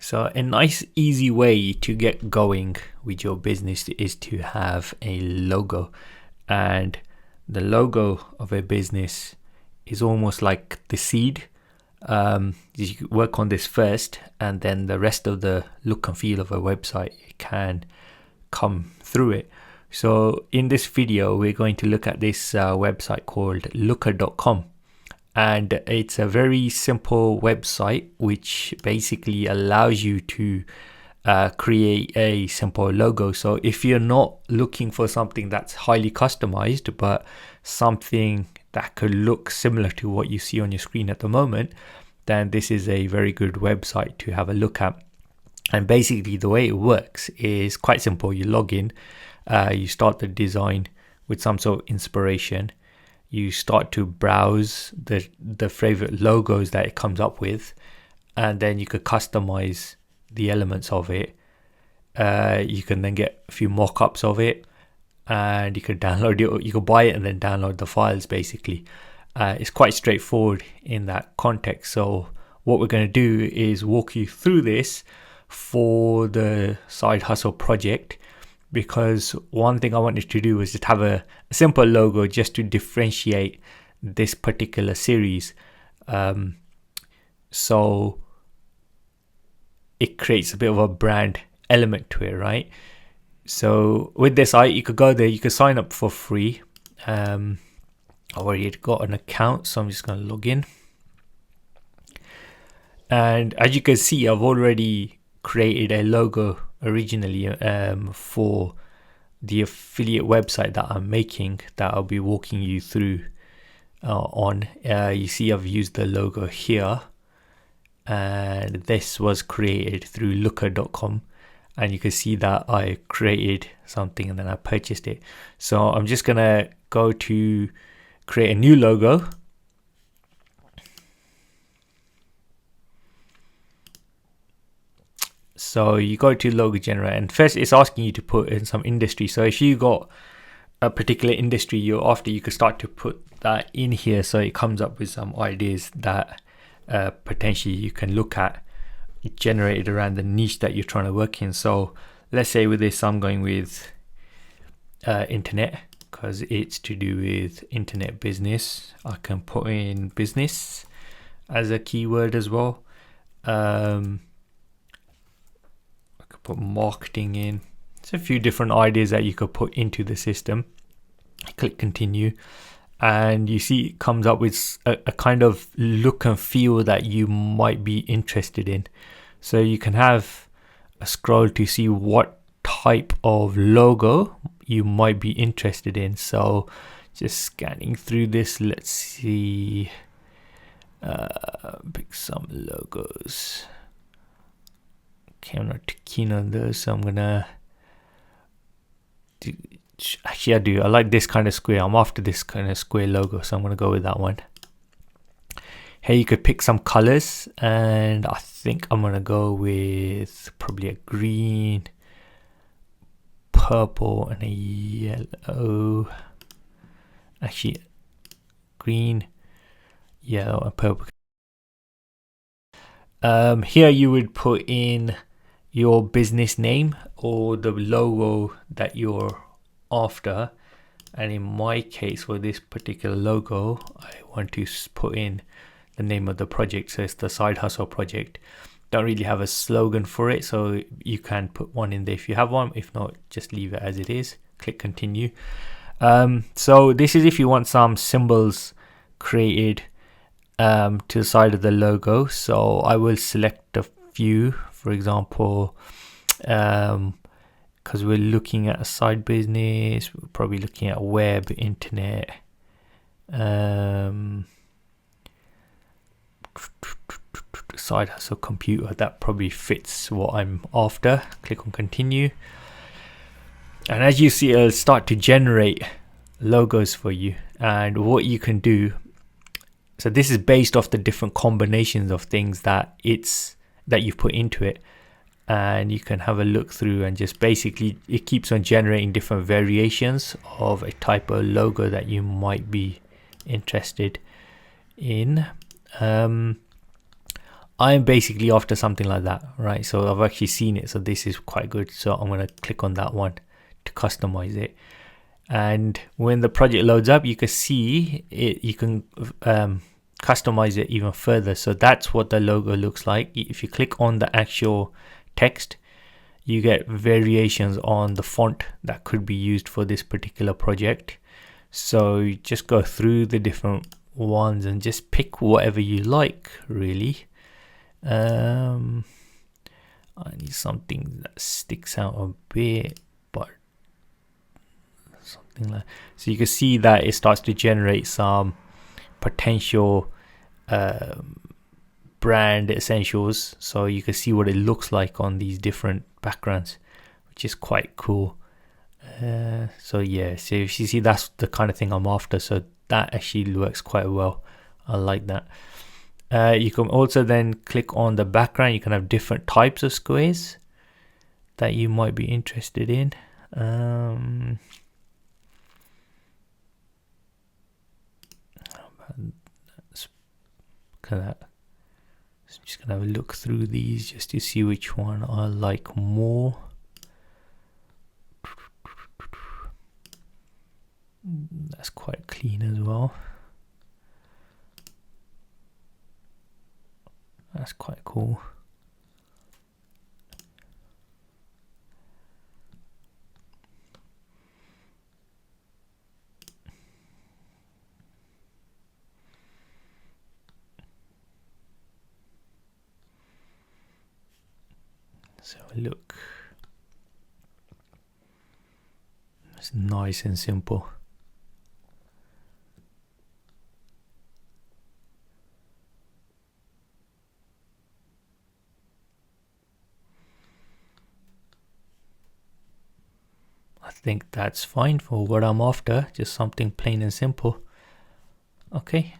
So a nice easy way to get going with your business is to have a logo, and the logo of a business is almost like the seed. You work on this first, and then the rest of the look and feel of a website can come through it. So in this video we're going to look at this website called Looka.com, and it's a very simple website which basically allows you to create a simple logo. So if you're not looking for something that's highly customized but something that could look similar to what you see on your screen at the moment, then this is a very good website to have a look at. And basically the way it works is quite simple. You log in, you start the design with some sort of inspiration, you start to browse the favorite logos that it comes up with, and then you could customize the elements of it. You can then get a few mock-ups of it, and you could download it, you could buy it and then download the files basically. It's quite straightforward in that context. So what we're going to do is walk you through this for the side hustle project, because one thing I wanted to do was just have a simple logo just to differentiate this particular series. So it creates a bit of a brand element to it, right? So with this site, you could go there, you could sign up for free. I already got an account, so I'm just going to log in. And as you can see, I've already created a logo originally for the affiliate website that I'm making, that I'll be walking you through on. You see I've used the logo here, and this was created through Looka.com, and you can see that I created something and then I purchased it. So I'm just gonna go to create a new logo. So you go to logo generator, and first it's asking you to put in some industry. So if you got a particular industry you're after, you could start to put that in here, so it comes up with some ideas that potentially you can look at generated around the niche that you're trying to work in. So let's say with this I'm going with internet, because it's to do with internet business. I can put in business as a keyword as well. Put marketing in. There's a few different ideas that you could put into the system. Click continue, and you see it comes up with a kind of look and feel that you might be interested in. So you can have a scroll to see what type of logo you might be interested in. So just scanning through this, let's see, pick some logos. Okay, I'm not too keen on those, so I'm gonna do, actually I like this kind of square. I'm after this kind of square logo, so I'm gonna go with that one. Here you could pick some colors, and I think I'm gonna go with probably a green, purple, and a yellow. Actually, green, yellow, and purple. Here you would put in your business name or the logo that you're after, and in my case for this particular logo I want to put in the name of the project. So it's the Side Hustle Project. Don't really have a slogan for it, so you can put one in there if you have one. If not, just leave it as it is. Click continue. So this is if you want some symbols created to the side of the logo. So I will select a few, for example, because we're looking at a side business, we're probably looking at web, internet, side hustle, computer. That probably fits what I'm after. Click on continue, and as you see, it'll start to generate logos for you. And what you can do, so this is based off the different combinations of things that you've put into it, and you can have a look through, and just basically it keeps on generating different variations of a type of logo that you might be interested in. I'm basically after something like that, right? So I've actually seen it, so this is quite good. So I'm going to click on that one to customize it. And when the project loads up, you can see it, you can customize it even further. So that's what the logo looks like. If you click on the actual text, you get variations on the font that could be used for this particular project. So you just go through the different ones and just pick whatever you like, really. I need something that sticks out a bit, but something like, so you can see that it starts to generate some potential brand essentials, so you can see what it looks like on these different backgrounds, which is quite cool. So yeah, so if you see, that's the kind of thing I'm after, so that actually works quite well. I like that. You can also then click on the background. You can have different types of squares that you might be interested in. Look at that. So I'm just gonna have a look through these just to see which one I like more. That's quite clean as well. That's quite cool. So look, it's nice and simple. I think that's fine for what I'm after, just something plain and simple. Okay.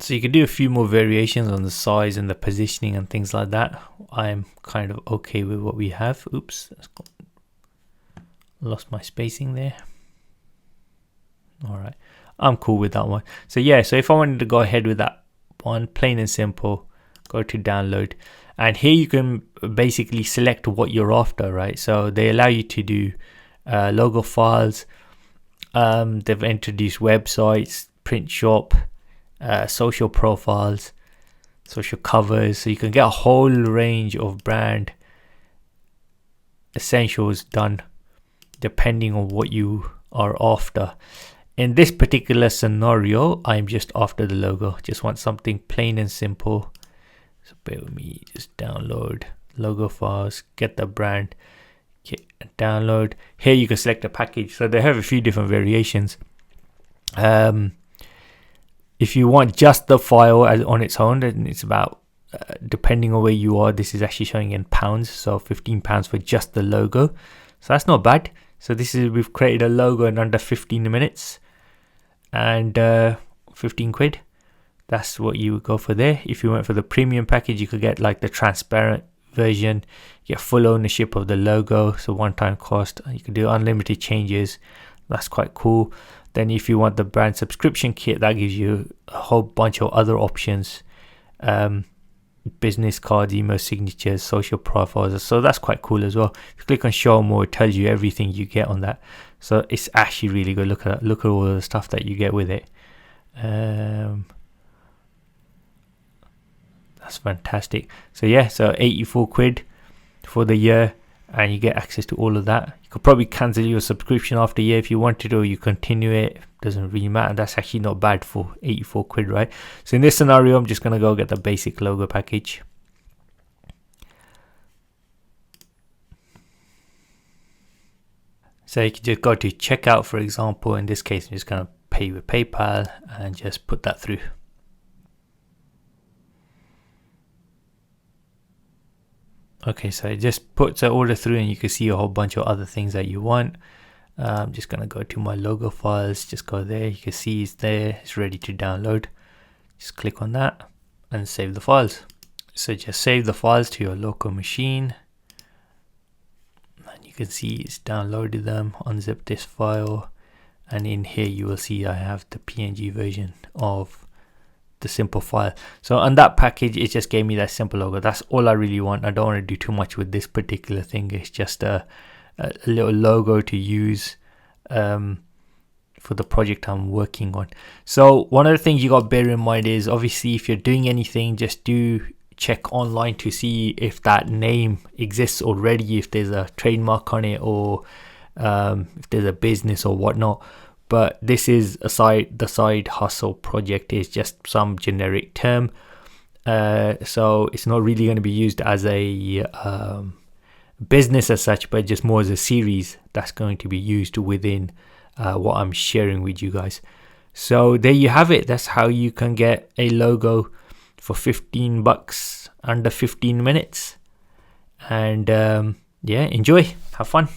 So you can do a few more variations on the size and the positioning and things like that. I'm kind of okay with what we have. Oops, lost my spacing there. All right, I'm cool with that one. So yeah, so if I wanted to go ahead with that one, plain and simple, go to download, and here you can basically select what you're after, right? So they allow you to do logo files. They've introduced websites, print shop, social profiles, social covers, so you can get a whole range of brand essentials done depending on what you are after. In this particular scenario, I'm just after the logo, just want something plain and simple. So bear with me, just download logo files, get the brand, download. Here you can select a package, so they have a few different variations. If you want just the file as on its own, then it's about, depending on where you are, this is actually showing in pounds, so £15 for just the logo. So that's not bad. So this is, we've created a logo in under 15 minutes and 15 quid. That's what you would go for there. If you went for the premium package, you could get like the transparent version, get full ownership of the logo, so one-time cost. You can do unlimited changes. That's quite cool. Then if you want the brand subscription kit, that gives you a whole bunch of other options. Business cards, email signatures, social profiles. So that's quite cool as well. If you click on show more, it tells you everything you get on that. So it's actually really good. Look at that. Look at all the stuff that you get with it. That's fantastic. So yeah, so 84 quid for the year, and you get access to all of that. You could probably cancel your subscription after a year if you wanted, or you continue it. Doesn't really matter. That's actually not bad for 84 quid, right? So in this scenario, I'm just going to go get the basic logo package. So you can just go to checkout, for example. In this case, I'm just going to pay with PayPal and just put that through. Okay, so it just puts the order through, and you can see a whole bunch of other things that you want. I'm just going to go to my logo files, just go there. You can see it's there, it's ready to download. Just click on that and save the files. So just save the files to your local machine. And you can see it's downloaded them, unzip this file, and in here you will see I have the PNG version of the simple file. So on that package, it just gave me that simple logo. That's all I really want. I don't want to do too much with this particular thing. It's just a little logo to use for the project I'm working on. So one of the things you got to bear in mind is, obviously, if you're doing anything, just do check online to see if that name exists already, if there's a trademark on it, or if there's a business or whatnot. But this is the side hustle project is just some generic term, so it's not really going to be used as a business as such, but just more as a series that's going to be used within what I'm sharing with you guys. So there you have it. That's how you can get a logo for $15 under 15 minutes. And yeah, enjoy, have fun.